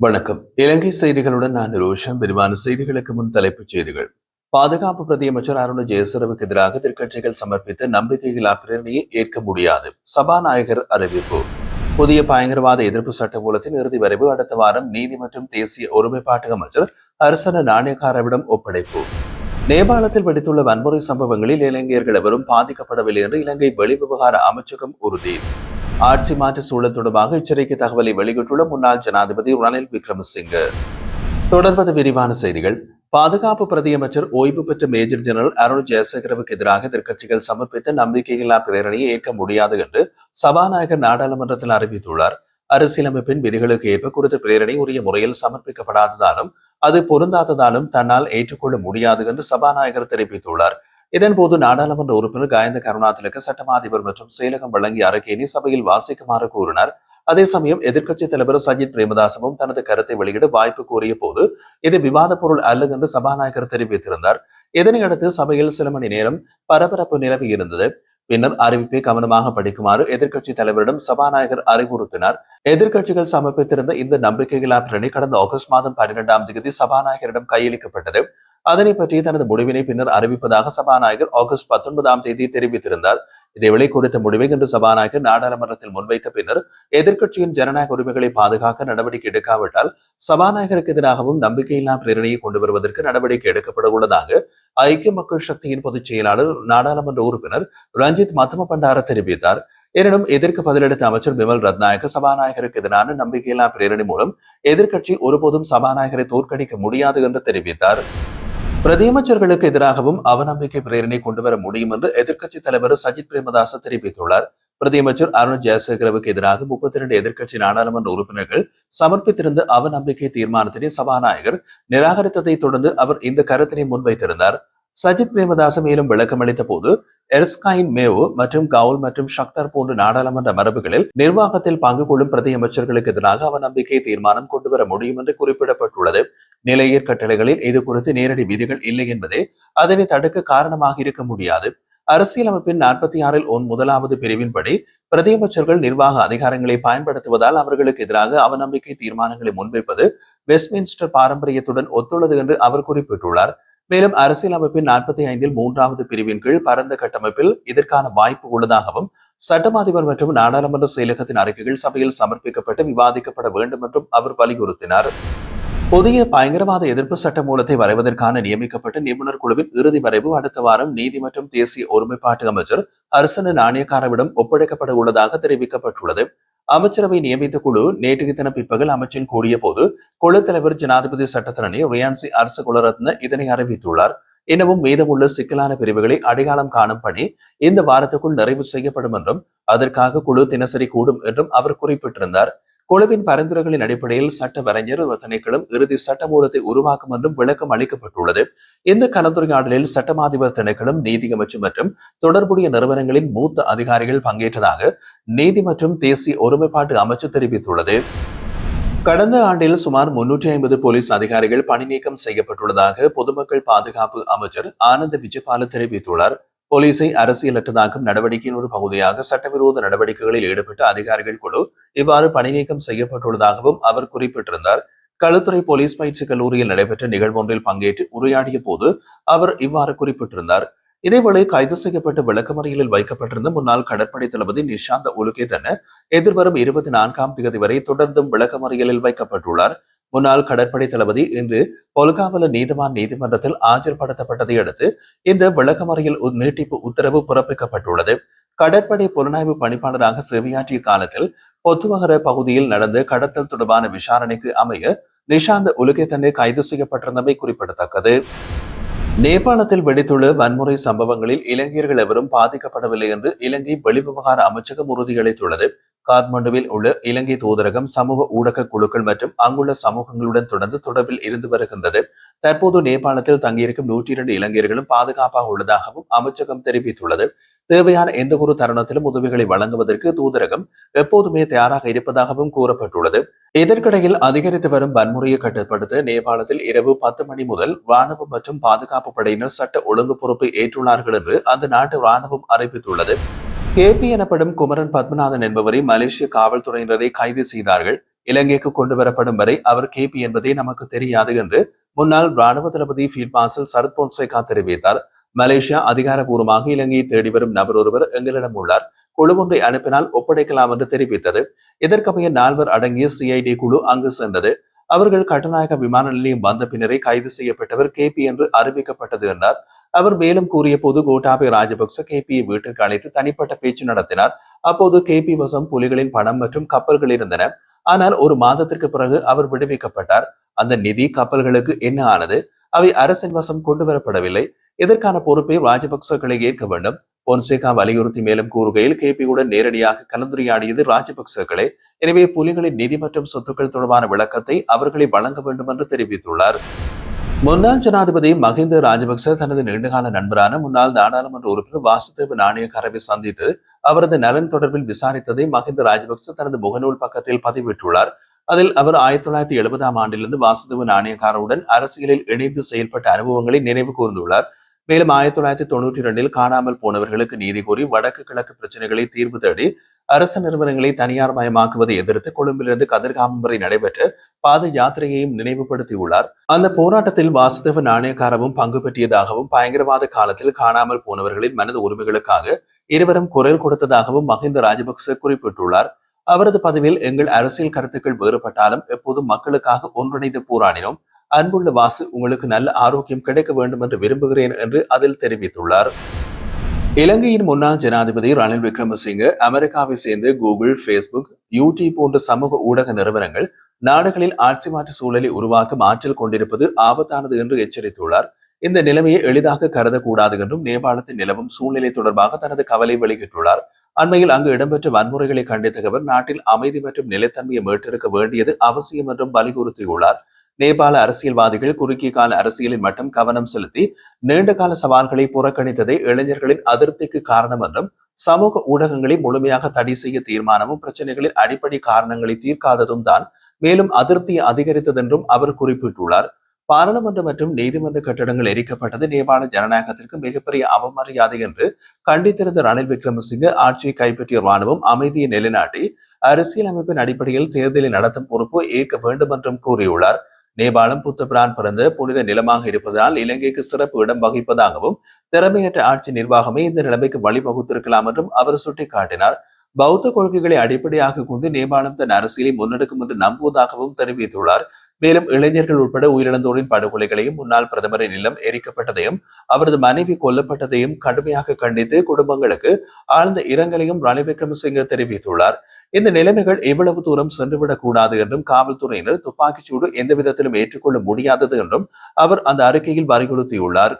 வணக்கம். இலங்கை செய்திகளுடன் நான் ரோஷன். விரிவான செய்திகளுக்கு முன் தலைப்புச் செய்திகள். பாதுகாப்பு பிரதியமைச்சர் அருண் ஜெயசூரியவுக்கு எதிராக எதிர்க்கட்சிகள் சமர்ப்பித்த நம்பிக்கையில்லா பிரேரணையை ஏற்க முடியாது. சபாநாயகர் அறிவிப்பு. புதிய பயங்கரவாத எதிர்ப்பு சட்டமூலத்தின் இறுதி வரைவு அடுத்த வாரம் நீதி மற்றும் தேசிய ஒருமைப்பாட்டு அமைச்சர் ஹர்சன நாணயக்காரவிடம் ஒப்படைப்பு. நேபாளத்தில் வெடித்துள்ள வன்முறை சம்பவங்களில் இலங்கையர்கள் எவரும் பாதிக்கப்படவில்லை என்று இலங்கை வெளிவிவகார அமைச்சகம் உறுதி. ஆட்சி மாற்ற சூழல் தொடர்பாக எச்சரிக்கை தகவலை வெளியிட்டுள்ள முன்னாள் ஜனாதிபதி ரணில் விக்ரமசிங்க. தொடர்வது விரிவான செய்திகள். பாதுகாப்பு பிரதியமைச்சர் ஓய்வு பெற்ற மேஜர் ஜெனரல் அருண் ஜெயசேகரவுக்கு எதிராக எதிர்க்கட்சிகள் சமர்ப்பித்த நம்பிக்கையில்லா பிரேரணையை ஏற்க முடியாது என்று சபாநாயகர் நாடாளுமன்றத்தில் அறிவித்துள்ளார். அரசியலமைப்பின் விதிகளுக்கு ஏற்ப குறித்த பிரேரணை உரிய முறையில் சமர்ப்பிக்கப்படாததாலும் அது பொருந்தாததாலும் தன்னால் ஏற்றுக்கொள்ள முடியாது என்று சபாநாயகர் தெரிவித்துள்ளார். இதன்போது நாடாளுமன்ற உறுப்பினர் காயந்த கருணாதிலக சட்டமா அதிபர் மற்றும் செயலகம் வழங்கிய அறிக்கையினை சபையில் வாசிக்குமாறு கூறினார். அதே சமயம் எதிர்க்கட்சித் தலைவர் சஜித் பிரேமதாசவும் தனது கருத்தை வெளியிட வாய்ப்பு கோரிய போது இது விவாத பொருள் அல்ல என்று சபாநாயகர் தெரிவித்திருந்தார். இதனையடுத்து சபையில் சில மணி நேரம் பரபரப்பு நிலவி இருந்தது. பின்னர் அறிவிப்பை கவனமாக படிக்குமாறு எதிர்க்கட்சித் தலைவரிடம் சபாநாயகர் அறிவுறுத்தினார். எதிர்க்கட்சிகள் சமர்ப்பித்திருந்த இந்த நம்பிக்கையில்லா பிரேரணை கடந்த ஆகஸ்ட் மாதம் 12ஆம் தேதி சபாநாயகரிடம் கையளிக்கப்பட்டது. அதனை பற்றி தனது முடிவினை பின்னர் அறிவிப்பதாக சபாநாயகர் ஆகஸ்ட் 19ஆம் தேதி தெரிவித்திருந்தார். இதேவேளை குறித்த முடிவை இன்று சபாநாயகர் நாடாளுமன்றத்தில் முன்வைத்த பின்னர் எதிர்க்கட்சியின் ஜனநாயக உரிமைகளை பாதுகாக்க நடவடிக்கை எடுக்காவிட்டால் சபாநாயகருக்கு எதிராகவும் நம்பிக்கையில்லா பிரேரணையை கொண்டு வருவதற்கு நடவடிக்கை எடுக்கப்பட உள்ளதாக ஐக்கிய மக்கள் சக்தியின் பொதுச் செயலாளர் நாடாளுமன்ற உறுப்பினர் ரஞ்சித் மத்தம பண்டார தெரிவித்தார். எனினும் எதிர்க்கு பதிலளித்த அமைச்சர் பிமல் ரத்நாயக்க சபாநாயகருக்கு எதிரான நம்பிக்கையில்லா பிரேரணை மூலம் எதிர்க்கட்சி ஒருபோதும் சபாநாயகரை தோற்கடிக்க முடியாது என்று தெரிவித்தார். பிரதியமைச்சர்களுக்கு எதிராகவும் அவநம்பிக்கை பிரேரணை கொண்டுவர முடியும் என்று எதிர்க்கட்சித் தலைவர் சஜித் பிரேமதாச தெரிவித்துள்ளார். பிரதியமைச்சர் அருண் ஜெயசேகரவுக்கு எதிராக 32 எதிர்க்கட்சி நாடாளுமன்ற உறுப்பினர்கள் சமர்ப்பித்திருந்த அவநம்பிக்கை தீர்மானத்தினை சபாநாயகர் நிராகரித்ததை தொடர்ந்து அவர் இந்த கருத்தினை முன்வைத்திருந்தார். சஜித் பிரேமதாச மேலும் விளக்கம் அளித்த போது எர்ஸ்கைன் மேவோ மற்றும் கவுல் மற்றும் ஷக்தர் போன்ற நாடாளுமன்ற மரபுகளில் நிர்வாகத்தில் பங்கு கொள்ளும் பிரதியமைச்சர்களுக்கு எதிராக அவநம்பிக்கை தீர்மானம் கொண்டுவர முடியும் என்று குறிப்பிடப்பட்டுள்ளது. நிலையர் கட்டளைகளில் இது குறித்து நேரடி விதிகள் இல்லை என்பதே அதனை தடுக்க காரணமாக இருக்க முடியாது. அரசியலமைப்பின் 46இல் 1வது பிரிவின்படி பிரதியமைச்சர்கள் நிர்வாக அதிகாரங்களை பயன்படுத்துவதால் அவர்களுக்கு எதிராக அவநம்பிக்கை தீர்மானங்களை முன்வைப்பது வெஸ்ட்மின்ஸ்டர் பாரம்பரியத்துடன் ஒத்துள்ளது என்று அவர் குறிப்பிட்டுள்ளார். மேலும் அரசியலமைப்பின் 45இல் 3வது பிரிவின் கீழ் பரந்த கட்டமைப்பில் இதற்கான வாய்ப்பு உள்ளதாகவும் சட்டமாதிபர் மற்றும் நாடாளுமன்ற செயலகத்தின் அறிக்கைகள் சபையில் சமர்ப்பிக்கப்பட்டு விவாதிக்கப்பட வேண்டும் என்றும் அவர் வலியுறுத்தினார். புதிய பயங்கரவாத எதிர்ப்பு சட்ட மூலத்தை வரைவதற்கான நியமிக்கப்பட்ட நிபுணர் குழுவின் இறுதி வரைவு அடுத்த வாரம் நீதி மற்றும் தேசிய ஒருமைப்பாட்டு அமைச்சர் ஹர்சன நாணயக்காரவிடம் ஒப்படைக்கப்பட உள்ளதாக தெரிவிக்கப்பட்டுள்ளது. அமைச்சரவை நியமித்த குழு நேற்றைய தினம் பிற்பகல் அமைச்சில் கூடிய போது குழு தலைவர் ஜனாதிபதி சட்டத்தரணி ரியான்சி அரசு குலரத்ன இதனை அறிவித்துள்ளார். இன்னமும் மீதமுள்ள சிக்கலான பிரிவுகளை அடையாளம் காணும் பணி இந்த வாரத்துக்குள் நிறைவு செய்யப்படும் என்றும் அதற்காக குழு தினசரி கூடும் என்றும் அவர் குறிப்பிட்டிருந்தார். குழுவின் பரிந்துரைகளின் அடிப்படையில் சட்ட வரைஞர் திணைக்களம் இறுதி சட்ட மூலத்தை உருவாக்கும் என்றும் விளக்கம் அளிக்கப்பட்டுள்ளது. இந்த கலந்துரையாடலில் சட்டமாதிபர் திணைக்களம் நீதி அமைச்சு மற்றும் தொடர்புடைய நிறுவனங்களின் மூத்த அதிகாரிகள் பங்கேற்றதாக நீதி மற்றும் தேசிய ஒருமைப்பாட்டு அமைச்சு தெரிவித்துள்ளது. கடந்த ஆண்டில் சுமார் 350 போலீஸ் அதிகாரிகள் பணி நீக்கம் செய்யப்பட்டுள்ளதாக பொதுமக்கள் பாதுகாப்பு அமைச்சர் ஆனந்த விஜயபால தெரிவித்துள்ளார். போலீஸை அரசியலற்றதாக்கும் நடவடிக்கையின் ஒரு பகுதியாக சட்டவிரோத நடவடிக்கைகளில் ஈடுபட்ட அதிகாரிகள் குழு இவ்வாறு பணி நீக்கம் செய்யப்பட்டுள்ளதாகவும் அவர் குறிப்பிட்டிருந்தார். களுத்துறை போலீஸ் பயிற்சி கல்லூரியில் நடைபெற்ற நிகழ்வொன்றில் பங்கேற்று உரையாடிய போது அவர் இவ்வாறு குறிப்பிட்டிருந்தார். இதேவேளை கைது செய்யப்பட்டு விளக்கமறியலில் வைக்கப்பட்டிருந்த முன்னாள் கடற்படை தளபதி நிஷாந்த உலுகேதன எதிர்வரும் 24ஆம் தேதி வரை தொடர்ந்தும் விளக்கமறியலில் வைக்கப்பட்டுள்ளார். முன்னாள் கடற்படை தளபதி இன்று பொல்காவல நீதிவான் நீதிமன்றத்தில் ஆஜர்படுத்தப்பட்டதை அடுத்து இந்த விளக்கமறியல் நீட்டிப்பு உத்தரவு பிறப்பிக்கப்பட்டுள்ளது. கடற்படை புலனாய்வு பணிப்பாளராக சேவையாற்றிய காலத்தில் பொத்துவகர பகுதியில் நடந்த கடத்தல் தொடர்பான விசாரணைக்கு அமைய நிஷாந்த் உலுகேதன கைது செய்யப்பட்டிருந்தமை குறிப்பிடத்தக்கது. நேபாளத்தில் வெடித்துள்ள வன்முறை சம்பவங்களில் இலங்கையர்கள் எவரும் பாதிக்கப்படவில்லை என்று இலங்கை வெளிவிவகார அமைச்சகம் உறுதியளித்துள்ளது. காத்மண்டுவில் உள்ள இலங்கை தூதரகம் சமூக ஊடக குழுக்கள் மற்றும் அங்குள்ள சமூகங்களுடன் தொடர்பில் இருந்து வருகின்றது. தற்போது நேபாளத்தில் தங்கியிருக்கும் 102 இலங்கையர்களும் பாதுகாப்பாக உள்ளதாகவும் அமைச்சகம் தெரிவித்துள்ளது. தேவையான எந்த ஒரு தருணத்திலும் உதவிகளை வழங்குவதற்கு தூதரகம் எப்போதுமே தயாராக இருப்பதாகவும் கூறப்பட்டுள்ளது. இதற்கிடையில் அதிகரித்து வரும் வன்முறையை கட்டுப்படுத்த நேபாளத்தில் இரவு 10 மணி முதல் ராணுவம் மற்றும் பாதுகாப்பு படையினர் சட்ட ஒழுங்கு பொறுப்பை ஏற்றுள்ளார்கள் என்று அந்த நாட்டு ராணுவம் அறிவித்துள்ளது. கேபி எனப்படும் குமரன் பத்மநாதன் என்பவரை மலேசிய காவல்துறையினரை கைது செய்தார்கள். இலங்கைக்கு கொண்டு வரப்படும் வரை அவர் கேபி என்பதே நமக்கு தெரியாது என்று முன்னாள் ராணுவ தளபதி ஃபீல்ட் மார்ஷல் சரத் பொன்சேகா தெரிவித்தார். மலேசியா அதிகாரப்பூர்வமாக இலங்கையை தேடி வரும் நபர் ஒருவர் எங்களிடம் உள்ளார். குழு ஒன்றை அனுப்பினால் ஒப்படைக்கலாம் என்று தெரிவித்தது. இதற்கமைய 4 அடங்கிய சிஐடி குழு அங்கு சென்றது. அவர்கள் கட்டுநாயக்க விமான நிலையம் வந்த பின்னரே கைது செய்யப்பட்டவர் கேபி என்று அறிவிக்கப்பட்டது என்றார். அவர் மேலும் கூறிய போது கோட்டாபய ராஜபக்ச கேபியை வீட்டிற்கு அழைத்து தனிப்பட்ட பேச்சு நடத்தினார். அப்போது கேபி வசம் புலிகளின் பணம் மற்றும் கப்பல்கள் இருந்தன. ஆனால் ஒரு மாதத்திற்கு பிறகு அவர் விடுவிக்கப்பட்டார். அந்த நிதி கப்பல்களுக்கு என்ன ஆனது? அவை அரசின் வசம் கொண்டு வரப்படவில்லை. இதற்கான பொறுப்பை ராஜபக்சர்களை ஏற்க வேண்டும். பொன்சேகா வலியுறுத்தி மேலும் கூறுகையில் கேபியுடன் நேரடியாக கலந்துரையாடியது ராஜபக்சர்களே. எனவே புலிகளின் நிதி மற்றும் சொத்துக்கள் தொடர்பான விளக்கத்தை அவர்களை வழங்க வேண்டும் என்று தெரிவித்துள்ளார். முன்னாள் ஜனாதிபதி மஹிந்த ராஜபக்ச தனது நீண்டகால நண்பரான முன்னாள் நாடாளுமன்ற உறுப்பினர் வாசுதேவ நாணயக்காரவை சந்தித்து அவரது நலன் தொடர்பில் விசாரித்ததை மஹிந்த ராஜபக்ச தனது முகநூல் பக்கத்தில் பதிவிட்டுள்ளார். அதில் அவர் 1970ஆம் ஆண்டிலிருந்து வாசுதேவ நாணயக்காரவுடன் அரசியலில் இணைந்து செயல்பட்ட அனுபவங்களை நினைவு கூர்ந்துள்ளார். மேலும் 1992இல் காணாமல் போனவர்களுக்கு நீதி கோரி வடக்கு கிழக்கு பிரச்சனைகளை தீர்வு தேடி அரசு நிறுவனங்களை தனியார் மயமாக்குவதை எதிர்த்து கொழும்பிலிருந்து கதிர்காமம் வரை நடைபெற்ற பாத யாத்திரையையும் நினைவுபடுத்தியுள்ளார். அந்த போராட்டத்தில் வாசுதேவ நாணயக்காரவும் பங்கு பெற்றியதாகவும் பயங்கரவாத காலத்தில் காணாமல் போனவர்களின் மனித உரிமைகளுக்காக இருவரும் குரல் கொடுத்ததாகவும் மஹிந்த ராஜபக்ச குறிப்பிட்டுள்ளார். அவரது பதிவில் எங்கள் அரசியல் கருத்துக்கள் வேறுபட்டாலும் எப்போதும் மக்களுக்காக ஒன்றிணைந்து போராடினோம். அன்புள்ள வாசு, உங்களுக்கு நல்ல ஆரோக்கியம் கிடைக்க வேண்டும் என்று விரும்புகிறேன் என்று அதில் தெரிவித்துள்ளார். இலங்கையின் முன்னாள் ஜனாதிபதி ரணில் விக்ரமசிங்கே அமெரிக்காவை சேர்ந்த கூகுள், பேஸ்புக், யூடியூப் போன்ற சமூக ஊடக நிறுவனங்கள் நாடுகளில் ஆட்சி மாற்ற சூழலை உருவாக்கும் ஆற்றல் கொண்டிருப்பது ஆபத்தானது என்று எச்சரித்துள்ளார். இந்த நிலைமையை எளிதாக கருதக்கூடாது என்றும் நேபாளத்தில் நிலவும் சூழ்நிலை தொடர்பாக தனது கவலை வெளியிட்டுள்ளார். அண்மையில் அங்கு இடம்பெற்ற வன்முறைகளை கண்டித்த அவர் நாட்டில் அமைதி மற்றும் நிலைத்தன்மையை மீட்டெடுக்க வேண்டியது அவசியம் என்றும் வலியுறுத்தியுள்ளார். நேபாள அரசியல்வாதிகள் குறுகிய கால அரசியலில் மட்டும் கவனம் செலுத்தி நீண்ட கால சவால்களை புறக்கணித்ததே இளைஞர்களின் அதிருப்திக்கு காரணம் என்றும் சமூக ஊடகங்களை முழுமையாக தடை செய்ய தீர்மானமும் பிரச்சனைகளின் அடிப்படை காரணங்களை தீர்க்காததும் தான் மேலும் அதிருப்தியை அதிகரித்ததென்றும் அவர் குறிப்பிட்டுள்ளார். பாராளுமன்ற மற்றும் நீதிமன்ற கட்டடங்கள் எரிக்கப்பட்டது நேபாள ஜனநாயகத்திற்கு மிகப்பெரிய அவமரியாதை என்று கண்டித்திருந்த ரணில் விக்ரமசிங்கே ஆட்சியை கைப்பற்றிய ராணுவம் அமைதியை நிலைநாட்டி அரசியலமைப்பின் அடிப்படையில் தேர்தலை நடத்தும் பொறுப்பு ஏற்க வேண்டும் என்றும் கூறியுள்ளார். நேபாளம் புத்த பிரான் பிறந்த புனித நிலமாக இருப்பதால் இலங்கைக்கு சிறப்பு இடம் வகிப்பதாகவும் திறமையற்ற ஆட்சி நிர்வாகமே இந்த நிலைமைக்கு வழிவகுத்திருக்கலாம் என்றும் அவர் சுட்டிக்காட்டினார். பௌத்த கொள்கைகளை அடிப்படையாக கொண்டு நேபாளம் தன் அரசியலை முன்னெடுக்கும் என்று நம்புவதாகவும் தெரிவித்துள்ளார். மேலும் இளைஞர்கள் உட்பட உயிரிழந்தோரின் படுகொலைகளையும் முன்னாள் பிரதமரின் இல்லம் எரிக்கப்பட்டதையும் அவரது மனைவி கொல்லப்பட்டதையும் கடுமையாக கண்டித்து குடும்பங்களுக்கு ஆழ்ந்த இரங்கலையும் ரணில் விக்ரமசிங்கே தெரிவித்துள்ளார். இந்த நிலைமைகள் எவ்வளவு தூரம் சென்றுவிடக் கூடாது என்றும் காவல்துறையினர் துப்பாக்கிச்சூடு எந்த விதத்திலும் ஏற்றுக்கொள்ள முடியாதது என்றும் அவர் அந்த அறிக்கையில் வலியுறுத்தியுள்ளார்.